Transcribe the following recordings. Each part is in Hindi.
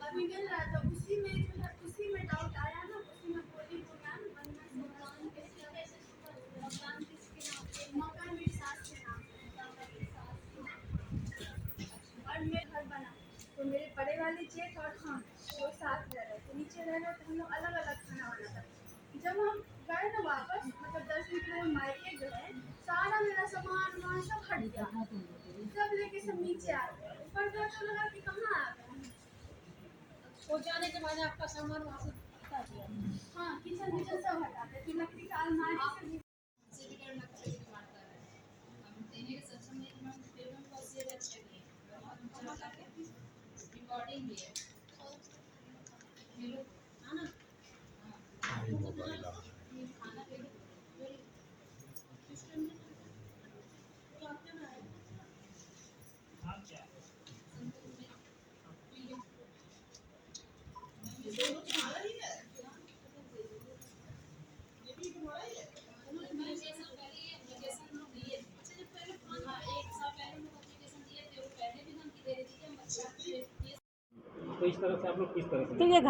अभी मिल रहा है, तो उसी में जो है उसी में डाउट आया ना, उसी में बोली को मैम मकान मेरी सास के नाम और मेरे घर बना, तो मेरे बड़े वाले जेठ और हम वो साथ रह रहे थे, नीचे रह रहे थे हम लोग अलग अलग खाना वाना था। जब हम गए ना वापस, मतलब 10 मिनट में मायके गए, सारा मेरा सामान वामान सब हट गया, सब लेके सब नीचे आ गए। ऊपर गए तो लगा कि कहाँ आ गए। वो जाने के बाद आपका सामान वहाँ से हटा दिया? हाँ, किचन विचन सब हटा दिया, फिर लकड़ी का अलमारी से भी करना पड़ता है। अब देने के सक्षम नहीं, मैं पेमेंट को से अच्छा नहीं रिकॉर्डिंग भी है हेलो आना मोबाइल खाना पे सिस्टम में तो आपके में है आप क्या ये दोनों तुम्हारा ही है, ये भी तुम्हारा ही है। मैं जैसा पहले एप्लीकेशन दिए, अच्छा जब पहले 1 साल पहले हम एप्लीकेशन दिए थे, वो पहले भी धमकी दे रही थी कि हम बच्चा तो इस तरह से आप लोग किस तरह से? तो ये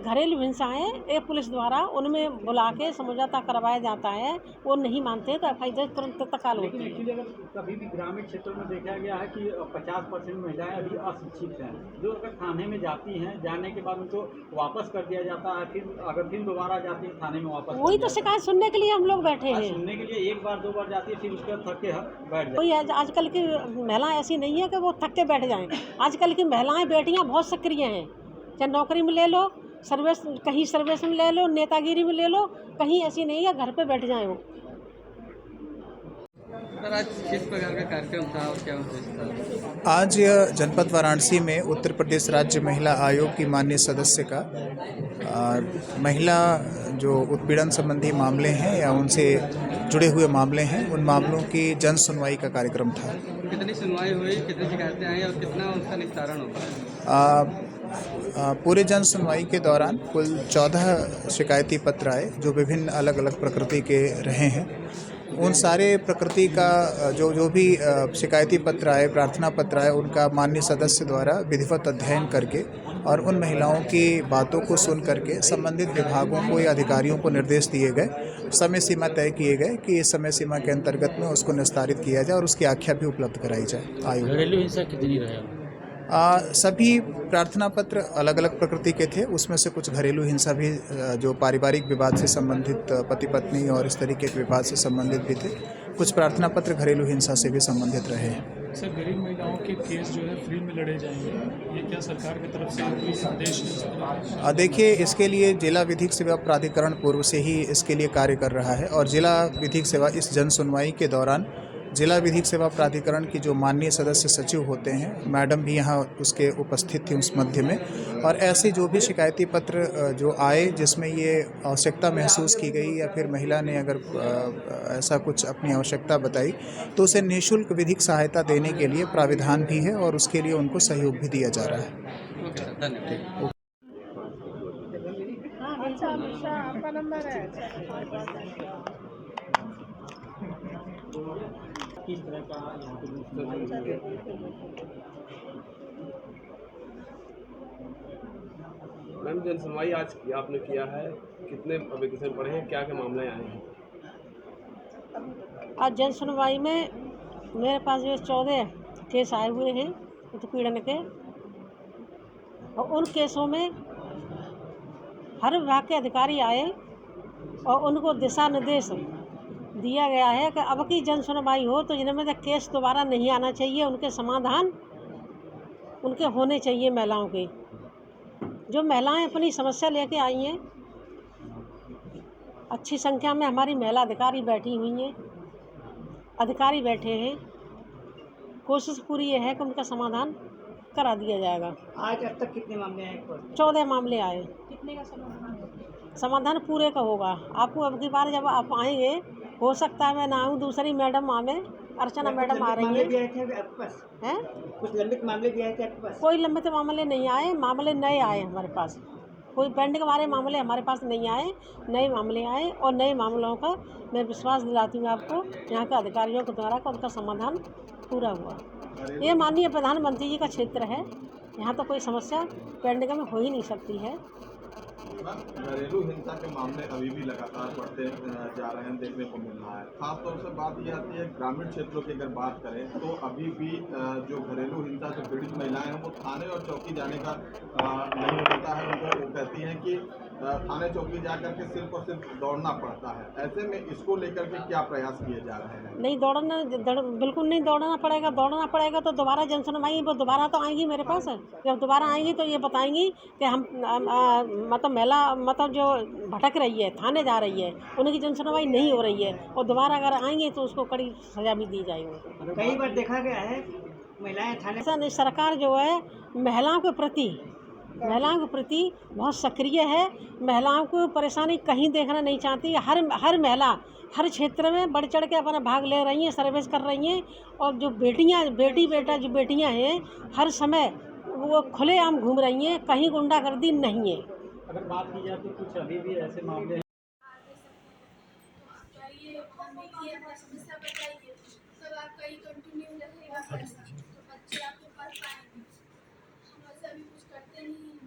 घरेलू हिंसाएँ ये पुलिस द्वारा उनमें बुला के समझौता करवाया जाता है, वो नहीं मानते तो एफआईआर तुरंत तत्काल लेकिन होती है। एक्चुअली अगर कभी भी ग्रामीण क्षेत्रों में देखा गया है कि 50% महिलाएं अभी अशिक्षित हैं, जो अगर थाने में जाती हैं, जाने के बाद उनको वापस कर दिया जाता है, फिर दोबारा जाती है थाने में वापस। वही तो शिकायत सुनने के लिए हम लोग बैठे हैं। सुनने के लिए 1 बार 2 बार जाती है, फिर उसके बाद थक के बैठ जाती है। कोई आजकल की महिलाएं ऐसी नहीं है कि वो थक के बैठ जाएं। आजकल की महिलाएं बेटियां बहुत सक्रिय हैं, चाहे नौकरी में ले लो, सर्विस में ले लो, नेतागिरी में ले लो, कहीं ऐसी नहीं है घर पे बैठ जाएं वो। सर आज किस प्रकार का कार्यक्रम था और क्या उद्देश्य था? आज जनपद वाराणसी में उत्तर प्रदेश राज्य महिला आयोग की माननीय सदस्य का महिला जो उत्पीड़न संबंधी मामले हैं या उनसे जुड़े हुए मामले हैं, उन मामलों की जन सुनवाई का कार्यक्रम था। कितनी सुनवाई हुई, कितनी शिकायतें आई और कितना उसका निस्तारण होगा? पूरे जन सुनवाई के दौरान कुल 14 शिकायती पत्र आए जो विभिन्न अलग अलग प्रकृति के रहे हैं। उन सारे प्रकृति का जो भी शिकायती पत्र आए, प्रार्थना पत्र आए, उनका माननीय सदस्य द्वारा विधिवत अध्ययन करके और उन महिलाओं की बातों को सुन करके संबंधित विभागों को या अधिकारियों को निर्देश दिए गए, समय सीमा तय किए गए कि इस समय सीमा के अंतर्गत में उसको निस्तारित किया जाए और उसकी आख्या भी उपलब्ध कराई जाए। आयोग घरेलू हिंसा कितनी रहे? सभी प्रार्थना पत्र अलग अलग प्रकृति के थे, उसमें से कुछ घरेलू हिंसा भी जो पारिवारिक विवाद से संबंधित पति पत्नी और इस तरीके के विवाद से संबंधित भी थे, कुछ प्रार्थना पत्र घरेलू हिंसा से भी संबंधित रहे हैं। सर गरीब महिलाओं के केस जो है फ्री में लड़े जाएंगे, ये क्या सरकार की तरफ से कोई आदेश है? देखिए, इसके लिए जिला विधिक सेवा प्राधिकरण पूर्व से ही इसके लिए कार्य कर रहा है और जिला विधिक सेवा इस जन सुनवाई के दौरान जिला विधिक सेवा प्राधिकरण की जो माननीय सदस्य सचिव होते हैं, मैडम भी यहाँ उसके उपस्थित थी उस मध्य में, और ऐसे जो भी शिकायती पत्र जो आए जिसमें ये आवश्यकता महसूस की गई या फिर महिला ने अगर ऐसा कुछ अपनी आवश्यकता बताई तो उसे निःशुल्क विधिक सहायता देने के लिए प्राविधान भी है और उसके लिए उनको सहयोग भी दिया जा रहा है। ओके सर, धन्यवाद। आपका नंबर है। किस तरह का यहाँ पे मैम जन सुनवाई आज आपने किया है, कितने एप्लीकेशन पढ़े हैं, क्या क्या मामले आए हैं? आज जन सुनवाई में मेरे पास जो 14 केस आए हुए हैं उत्पीड़न के, और उन केसों में हर विभाग के अधिकारी आए और उनको दिशा निर्देश दिया गया है कि अब की जन सुनवाई हो तो जिनमें से केस दोबारा नहीं आना चाहिए, उनके समाधान उनके होने चाहिए। महिलाओं के जो महिलाएं अपनी समस्या लेके आई हैं, अच्छी संख्या में हमारी महिला अधिकारी बैठी हुई हैं, अधिकारी बैठे हैं, कोशिश पूरी ये है कि उनका समाधान करा दिया जाएगा। आज अब तक कितने मामले आए? 14 मामले आए। कितने का समाधान पूरे का होगा। आपको अब की बार जब आप आएंगे, हो सकता है मैं ना आऊँ, दूसरी मैडम आवे, अर्चना मैडम आ रही हैं। कुछ लंबित मामले भी आए थे आपके पास? कोई लंबित मामले नहीं आए, मामले नए आए हमारे पास। कोई पेंडिंग वाले मामले हमारे पास नहीं आए, नए मामले आए और नए मामलों का मैं विश्वास दिलाती हूँ आपको यहाँ के अधिकारियों के द्वारा का उनका समाधान पूरा हुआ। ये माननीय प्रधानमंत्री जी का क्षेत्र है, यहाँ तो कोई समस्या पेंडिंग में हो ही नहीं सकती है। घरेलू हिंसा के मामले अभी भी लगातार बढ़ते जा रहे हैं, देखने को मिल रहा है। खासतौर से बात ये आती है ग्रामीण क्षेत्रों की, अगर बात करें तो अभी भी जो घरेलू हिंसा से पीड़ित महिलाएं हैं वो थाने और चौकी जाने का नहीं होता है। उनको वो कहती हैं कि थाने चौकी जाकर के सिर्फ और सिर्फ दौड़ना पड़ता है। ऐसे में इसको लेकर के क्या प्रयास किए जा रहे हैं? नहीं बिल्कुल नहीं दौड़ना पड़ेगा तो दोबारा जन सुनवाई वो दोबारा तो आएंगी मेरे पास। जब दोबारा आएंगी तो ये बताएंगी कि हम मतलब जो भटक रही है, थाने जा रही है, उनकी जन सुनवाई नहीं हो रही है, और दोबारा अगर आएंगे तो उसको कड़ी सजा भी दी जाएगी। कई बार देखा गया है महिलाएं थाने ऐसा नहीं, सरकार जो है महिलाओं के प्रति बहुत सक्रिय है। महिलाओं को परेशानी कहीं देखना नहीं चाहती। हर महिला हर क्षेत्र में बढ़ चढ़ के अपना भाग ले रही हैं, सर्विस कर रही हैं। और जो बेटियां हैं हर समय वो खुलेआम घूम रही हैं, कहीं गुंडागर्दी नहीं है। अगर बात की जाए तो कुछ अभी भी ऐसे मामले हैं। चाहिए देखिए अपना समस्या बताइए, तब आपका ये कंटिन्यू रहेगा पैसा, तो बच्चे आपके पास पाएंगे। हम ऐसा अभी कुछ करते नहीं हैं।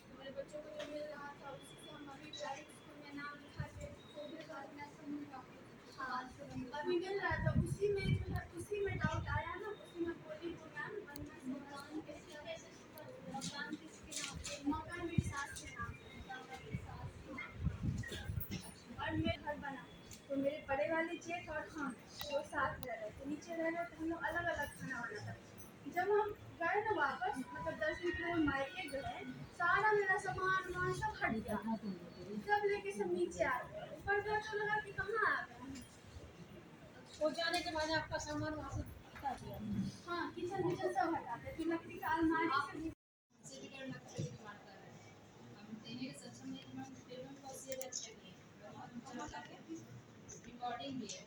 हमारे बच्चों को जो मिल रहा था उससे हम अभी प्राइवेट स्कूल में नाम लिखा के अभी मिल रहा था, उसी में जो है उसी में डाउट आया ना, उसी में बोली तो मैम मकान मेरी सास के नाम और मैं घर बना तो मेरे बड़े वाले जेठ और हम वो साथ रह रहे थे, नीचे रह रहे थे, हम लोग अलग अलग खाना बनाता। जब हम गए ना वापस, मतलब 10 मिनट में मायके जो है सारा मेरा सामान वहाँ सब हट गया, सब लेके सब नीचे आ गए। ऊपर गया तो लगा कि कहाँ आ गए। वो जाने के बाद आपका सामान वहाँ से हटा दिया। हाँ, किचन सब हटाते, फिर लकड़ी का अलमारी से रिकॉर्डिंग भी है।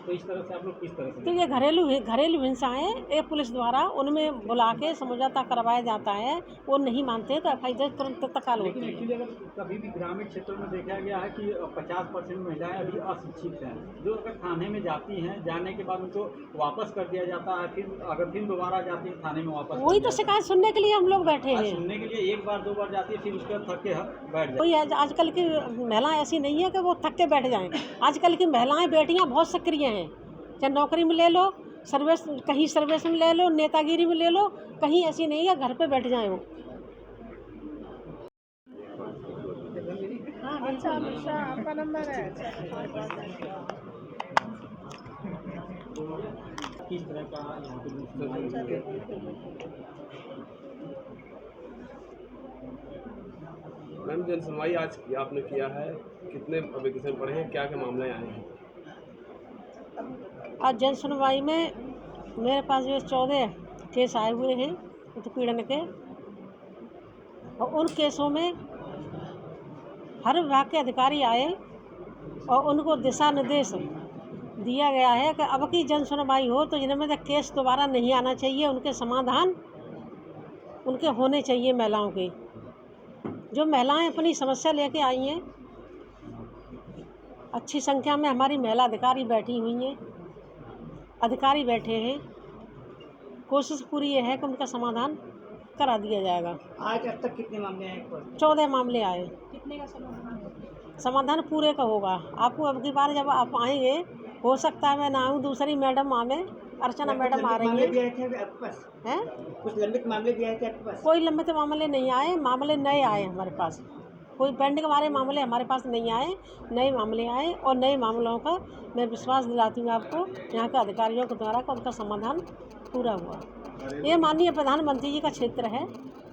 तो इस तरह से आप लोग किस तरह से? तो ये घरेलू हिंसाएँ ये पुलिस द्वारा उनमें बुला के समझौता करवाया जाता है। वो नहीं मानते तो FIR तुरंत तत्काल होती है। एक्चुअली अगर कभी भी ग्रामीण क्षेत्रों में देखा गया है कि 50% महिलाएं अभी अशिक्षित हैं, जो अगर थाने में जाती हैं, जाने के बाद उनको वापस कर दिया जाता है, फिर दोबारा जाती है थाने में वापस। वही तो शिकायत सुनने के लिए हम लोग बैठे हैं। सुनने के लिए 1 बार 2 बार जाती है, फिर उसके बाद थक के बैठ जाती है। कोई आजकल की महिलाएं ऐसी नहीं है कि वो थक के बैठ जाएं। आजकल की महिलाएं बेटियां बहुत सक्रिय हैं। चाहे नौकरी में ले लो, कहीं सर्विस में ले लो, नेतागिरी में ले लो, कहीं ऐसी नहीं है घर पे बैठ जाए वो। अच्छा आपका नंबर है। किस तरह का यहाँ पे मैम जन सुनवाई आज आपने किया है, कितने एप्लीकेशन पढ़े हैं, क्या क्या मामले आए हैं? आज जन सुनवाई में मेरे पास जो 14 केस आए हुए हैं उत्पीड़न के, और उन केसों में हर विभाग के अधिकारी आए और उनको दिशा निर्देश दिया गया है कि अब की जन सुनवाई हो तो जिनमें से केस दोबारा नहीं आना चाहिए, उनके समाधान उनके होने चाहिए। महिलाओं के जो महिलाएं अपनी समस्या लेके आई हैं, अच्छी संख्या में हमारी महिला अधिकारी बैठी हुई हैं, अधिकारी बैठे हैं। कोशिश पूरी ये है कि उनका समाधान करा दिया जाएगा। आज अब तक कितने मामले हैं? 14 मामले आए। कितने का समाधान? समाधान पूरे का होगा। आपको अब की बार जब आप आएंगे हो सकता है मैं ना आऊँ, दूसरी मैडम आवे, अर्चना मैडम आ रही मामले भी हैं। आए थे आपके पास? हैं? कुछ लंबित मामले भी आए थे आपके पास? कोई लंबित मामले नहीं आए, मामले नए आए हमारे पास। कोई पेंडिंग वाले मामले हमारे पास नहीं आए, नए मामले आए और नए मामलों का मैं विश्वास दिलाती हूँ आपको यहाँ के अधिकारियों के द्वारा का उनका समाधान पूरा हुआ। ये माननीय प्रधानमंत्री जी का क्षेत्र है,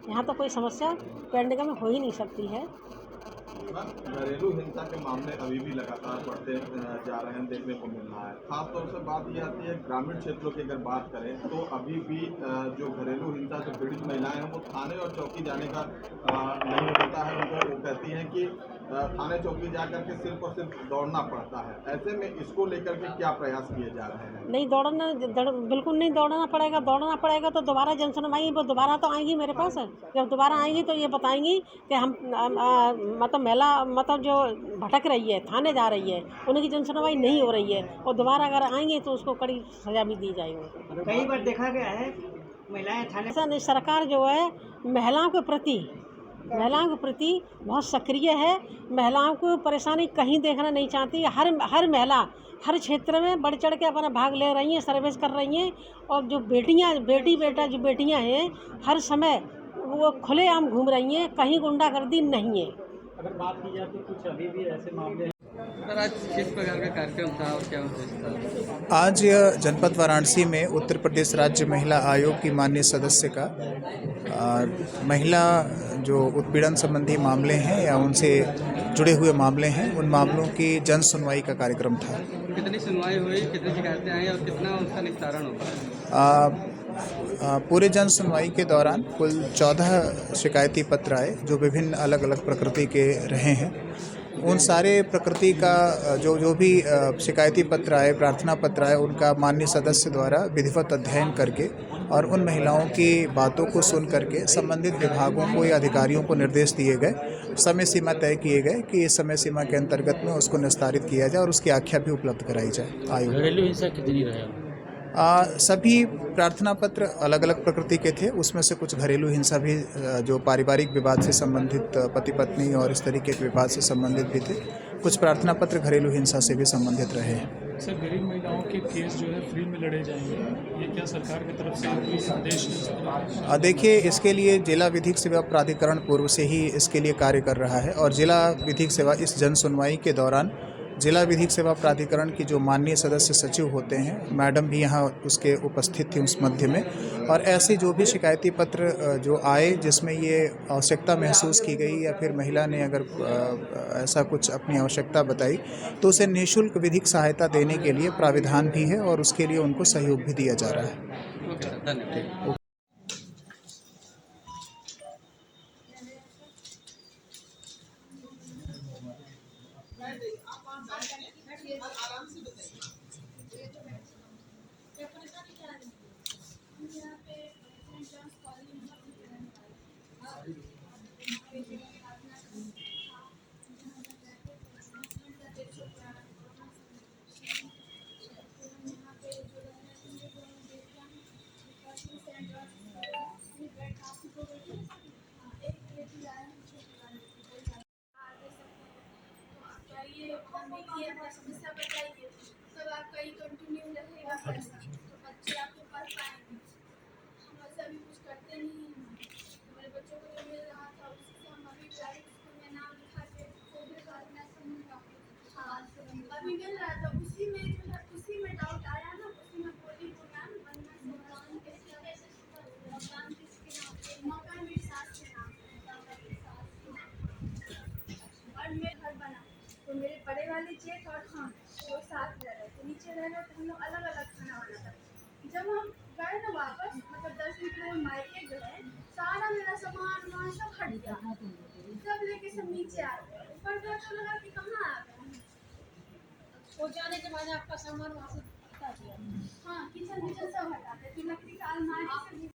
यहाँ तो कोई समस्या पेंडिंग में हो ही नहीं सकती है। घरेलू हिंसा के मामले अभी भी लगातार बढ़ते जा रहे हैं, देखने को मिल रहा है। खासतौर से बात ये आती है ग्रामीण क्षेत्रों की अगर बात करें तो अभी भी जो घरेलू हिंसा से पीड़ित महिलाएं हैं वो थाने और चौकी जाने का नहीं होता है। उनको वो कहती हैं कि थाने चौकी जा करके सिर्फ और सिर्फ दौड़ना पड़ता है। ऐसे में इसको लेकर के क्या प्रयास किए जा रहे हैं? नहीं बिल्कुल नहीं दौड़ना पड़ेगा तो दोबारा जन सुनवाई वो दोबारा तो आएंगी मेरे पास। जब दोबारा आएंगी तो ये बताएंगी कि हम मतलब महिला मतलब जो भटक रही है, थाने जा रही है, उनकी जन सुनवाई नहीं हो रही है और दोबारा अगर आएंगे तो उसको कड़ी सजा भी दी जाएगी। कई बार देखा गया है महिलाएं थाने ऐसा नहीं, सरकार जो है महिलाओं के प्रति बहुत सक्रिय है। महिलाओं को परेशानी कहीं देखना नहीं चाहती। हर महिला हर क्षेत्र में बढ़ चढ़ के अपना भाग ले रही हैं, सर्विस कर रही हैं और जो बेटियां हैं हर समय वो खुलेआम घूम रही हैं, कहीं गुंडागर्दी नहीं है। अगर बात की जाए तो कुछ अभी भी ऐसे मामले हैं। सर आज किस प्रकार का कार्यक्रम था और क्या उद्देश्य था? आज जनपद वाराणसी में उत्तर प्रदेश राज्य महिला आयोग की माननीय सदस्य का महिला जो उत्पीड़न संबंधी मामले हैं या उनसे जुड़े हुए मामले हैं उन मामलों की जन सुनवाई का कार्यक्रम था। कितनी सुनवाई हुई, कितनी शिकायतें आई और कितना उसका निस्तारण होगा? पूरे जन सुनवाई के दौरान कुल 14 शिकायती पत्र आए जो विभिन्न अलग अलग प्रकृति के रहे हैं। उन सारे प्रकृति का जो भी शिकायती पत्र आए, प्रार्थना पत्र आए, उनका माननीय सदस्य द्वारा विधिवत अध्ययन करके और उन महिलाओं की बातों को सुन करके संबंधित विभागों को या अधिकारियों को निर्देश दिए गए, समय सीमा तय किए गए कि इस समय सीमा के अंतर्गत में उसको निस्तारित किया जाए और उसकी आख्या भी उपलब्ध कराई जाए। आयोग घरेलू हिंसा कितनी रहे? सभी प्रार्थना पत्र अलग अलग प्रकृति के थे। उसमें से कुछ घरेलू हिंसा भी जो पारिवारिक विवाद से संबंधित पति पत्नी और इस तरीके के विवाद से संबंधित भी थे। कुछ प्रार्थना पत्र घरेलू हिंसा से भी संबंधित रहे हैं। सर गरीब महिलाओं के केस जो है फ्री में लड़े जाएंगे, ये क्या सरकार की तरफ से कोई संदेश है? देखिए, इसके लिए जिला विधिक सेवा प्राधिकरण पूर्व से ही इसके लिए कार्य कर रहा है और जिला विधिक सेवा इस जन सुनवाई के दौरान जिला विधिक सेवा प्राधिकरण की जो माननीय सदस्य सचिव होते हैं, मैडम भी यहाँ उसके उपस्थित थी उस मध्य में, और ऐसे जो भी शिकायती पत्र जो आए जिसमें ये आवश्यकता महसूस की गई या फिर महिला ने अगर ऐसा कुछ अपनी आवश्यकता बताई तो उसे निःशुल्क विधिक सहायता देने के लिए प्राविधान भी है और उसके लिए उनको सहयोग भी दिया जा रहा है। ओके सर, धन्यवाद। समस्या बताइए, तब आपका ये कंटिन्यू रहेगा पैसा, तो बच्चे आपके पास पाएंगे। हम ऐसा भी कुछ करते नहीं हैं। हमारे बच्चों को जो मिल रहा था उसी से हम अभी प्राइवेट स्कूल में नाम लिखा के हाँ अभी मिल रहा था, उसी में जो है उसी में डाउट आया ना, उसी में बोली वो मैम मकान मेरी सास के नाम और मेरे घर बना तो मेरे बड़े वाले जेठ और हम वो साथ रह रहे थे, नीचे रह रहे थे, हम लोग अलग अलग खाना बनाता था। जब हम गए ना वापस, मतलब 10 मिनट में मायके गए, सारा मेरा सामान वहाँ सब हट गया, सब लेके सब नीचे आ गए। ऊपर गया तो लगा कि कहाँ आ गए, वो जाने के बाद आपका सामान वहाँ से हटा दिया। हाँ, किचन विचन सब हटाते, फिर लकड़ी का अलमारी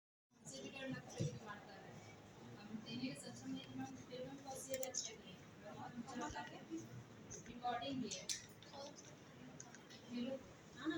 रिकॉर्डिंग भी है। खाना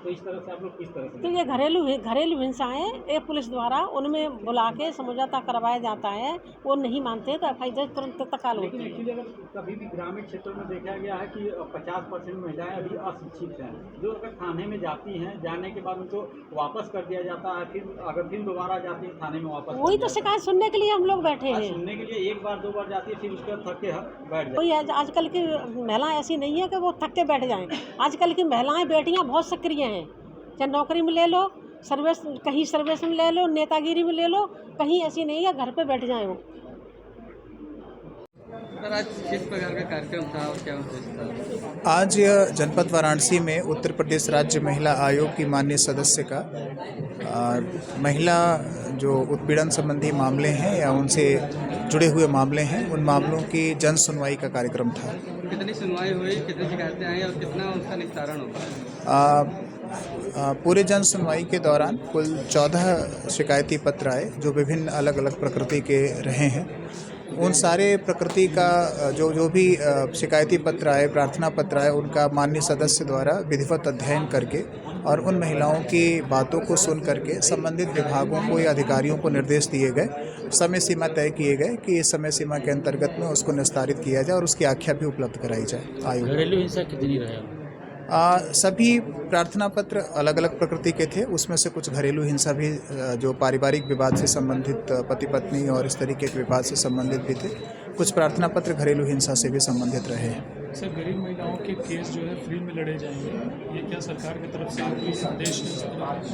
तो इस तरह से आप लोग किस तरह से तो ये घरेलू हिंसा है। एक पुलिस द्वारा उनमें बुला के समझौता करवाया जाता है, वो नहीं मानते तो एफआईआर तुरंत तत्काल लेकिन होती है। एक्चुअली अगर कभी भी ग्रामीण क्षेत्रों में देखा गया है कि 50% महिलाएं अभी अशिक्षित हैं, जो अगर थाने में जाती हैं, जाने के बाद उनको वापस कर दिया जाता है, फिर दोबारा जाती है थाने में वापस वही तो शिकायत सुनने के लिए हम लोग बैठे हैं। सुनने के लिए एक बार दो बार जाती है, फिर उसके बाद थक के बैठ जाती कोई आजकल की महिलाएं ऐसी नहीं है कि वो थक के बैठ जाएं। आजकल की महिलाएं बेटियां बहुत सक्रिय हैं, चाहे नौकरी में ले लो, सर्विस में ले लो, नेतागिरी में ले लो, कहीं ऐसी नहीं है घर पे बैठ जाए वो। सर आज किस प्रकार का कार्यक्रम था और क्या उद्देश्य था? आज जनपद वाराणसी में उत्तर प्रदेश राज्य महिला आयोग की माननीय सदस्य का महिला जो उत्पीड़न संबंधी मामले हैं या उनसे जुड़े हुए मामले हैं, उन मामलों की जन सुनवाई का कार्यक्रम था। कितनी सुनवाई हुई, कितनी शिकायतें आई और कितना उसका निस्तारण होगा? पूरे जन सुनवाई के दौरान कुल 14 शिकायती पत्र आए जो विभिन्न अलग अलग प्रकृति के रहे हैं। उन सारे प्रकृति का जो भी शिकायती पत्र आए, प्रार्थना पत्र आए, उनका माननीय सदस्य द्वारा विधिवत अध्ययन करके और उन महिलाओं की बातों को सुन करके संबंधित विभागों को या अधिकारियों को निर्देश दिए गए, समय सीमा तय किए गए कि इस समय सीमा के अंतर्गत में उसको निस्तारित किया जाए और उसकी आख्या भी उपलब्ध कराई जाए। आयोग घरेलू हिंसा कितनी रहे? सभी प्रार्थना पत्र अलग अलग प्रकृति के थे, उसमें से कुछ घरेलू हिंसा भी जो पारिवारिक विवाद से संबंधित पति पत्नी और इस तरीके के विवाद से संबंधित भी थे, कुछ प्रार्थना पत्र घरेलू हिंसा से भी संबंधित रहे हैं। सर गरीब महिलाओं के केस जो है फ्री में लड़े जाएंगे, ये क्या सरकार की तरफ से कोई संदेश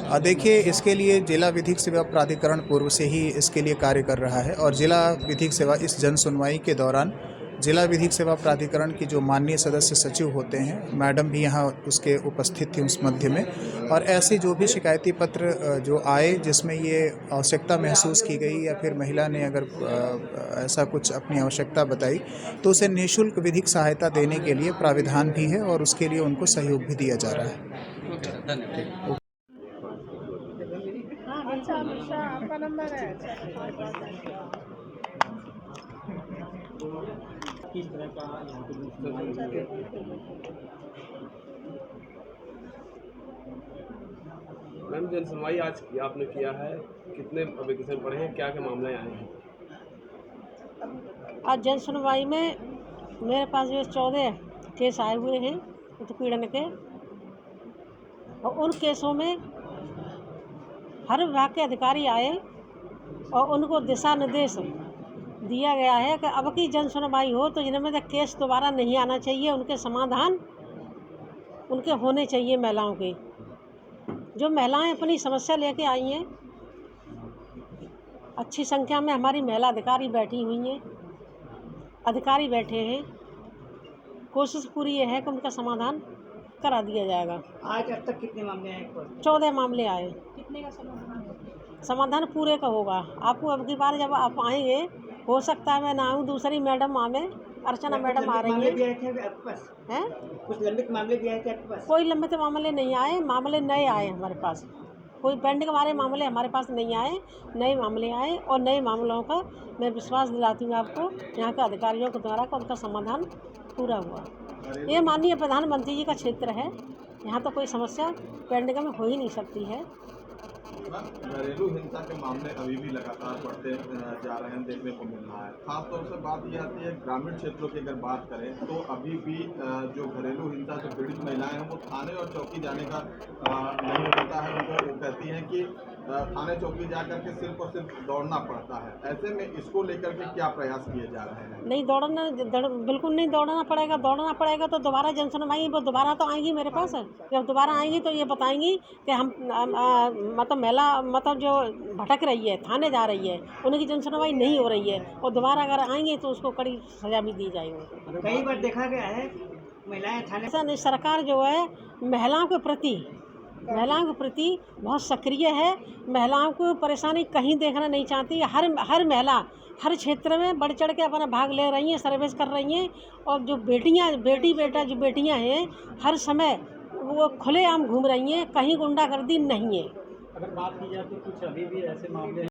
है? देखिए, इसके लिए जिला विधिक सेवा प्राधिकरण पूर्व से ही इसके लिए कार्य कर रहा है और जिला विधिक सेवा इस जन सुनवाई के दौरान जिला विधिक सेवा प्राधिकरण की जो माननीय सदस्य सचिव होते हैं, मैडम भी यहाँ उसके उपस्थित थी उस मध्य में, और ऐसे जो भी शिकायती पत्र जो आए जिसमें ये आवश्यकता महसूस की गई या फिर महिला ने अगर ऐसा कुछ अपनी आवश्यकता बताई तो उसे निःशुल्क विधिक सहायता देने के लिए प्राविधान भी है और उसके लिए उनको सहयोग भी दिया जा रहा है। ओके सर, धन्यवाद। आपका नंबर है। किस तरह का यहाँ पे मैम जन सुनवाई आज आपने किया है, कितने एप्लीकेशन पढ़े हैं, क्या क्या मामले आए हैं? आज जन सुनवाई में मेरे पास जो 14 केस आए हुए हैं उत्पीड़न के, और उन केसों में हर विभाग के अधिकारी आए और उनको दिशा निर्देश दिया गया है कि अब की जन सुनवाई हो तो जिनमें से केस दोबारा नहीं आना चाहिए, उनके समाधान उनके होने चाहिए। महिलाओं के जो महिलाएं अपनी समस्या लेके आई हैं, अच्छी संख्या में हमारी महिला अधिकारी बैठी हुई हैं, अधिकारी बैठे हैं, कोशिश पूरी ये है कि उनका समाधान करा दिया जाएगा। आज अब तक कितने मामले आए? 14 मामले आए। कितने का समाधान पूरे का होगा। आपको अब की बार जब आप आएंगे, हो सकता है मैं ना आऊँ, दूसरी मैडम आवे, अर्चना मैडम आ रही मामले भी है। आए थे आपके पास? हैं? कुछ लंबित मामले भी आए थे आपके पास? कोई लंबित मामले नहीं आए, मामले नए आए हमारे पास। कोई पेंडिंग वाले मामले हमारे पास नहीं आए, नए मामले आए और नए मामलों का मैं विश्वास दिलाती हूँ आपको यहाँ के अधिकारियों के द्वारा का उनका समाधान पूरा हुआ। ये माननीय प्रधानमंत्री जी का क्षेत्र है, यहाँ तो कोई समस्या पेंडिंग में हो ही नहीं सकती है। घरेलू हिंसा के मामले अभी भी लगातार बढ़ते जा रहे हैं, देखने को मिल रहा है। खासतौर से बात ये आती है ग्रामीण क्षेत्रों की अगर बात करें तो अभी भी जो घरेलू हिंसा से पीड़ित महिलाएं हैं वो थाने और चौकी जाने का नहीं होता है। उनको वो कहती हैं कि थाने चौकी जा करके सिर्फ और सिर्फ दौड़ना पड़ता है। ऐसे में इसको लेकर के क्या प्रयास किए जा रहे हैं? नहीं बिल्कुल नहीं दौड़ना पड़ेगा। दौड़ना पड़ेगा तो दोबारा जन सुनवाई वो दोबारा तो आएंगी मेरे पास। जब दोबारा आएंगी तो ये बताएंगी कि हम मतलब महिला मतलब जो भटक रही है, थाने जा रही है, उनकी जन सुनवाई नहीं हो रही है, और दोबारा अगर आएंगी तो उसको कड़ी सजा भी दी जाएगी। कई बार देखा गया है महिलाएं थाने ऐसा नहीं, सरकार जो है महिलाओं के प्रति बहुत सक्रिय है। महिलाओं को परेशानी कहीं देखना नहीं चाहती। हर महिला हर क्षेत्र में बढ़ चढ़ के अपना भाग ले रही हैं, सर्विस कर रही हैं, और जो बेटियां हैं हर समय वो खुलेआम घूम रही हैं, कहीं गुंडागर्दी नहीं है। अगर बात की जाए तो कुछ अभी भी ऐसे मामले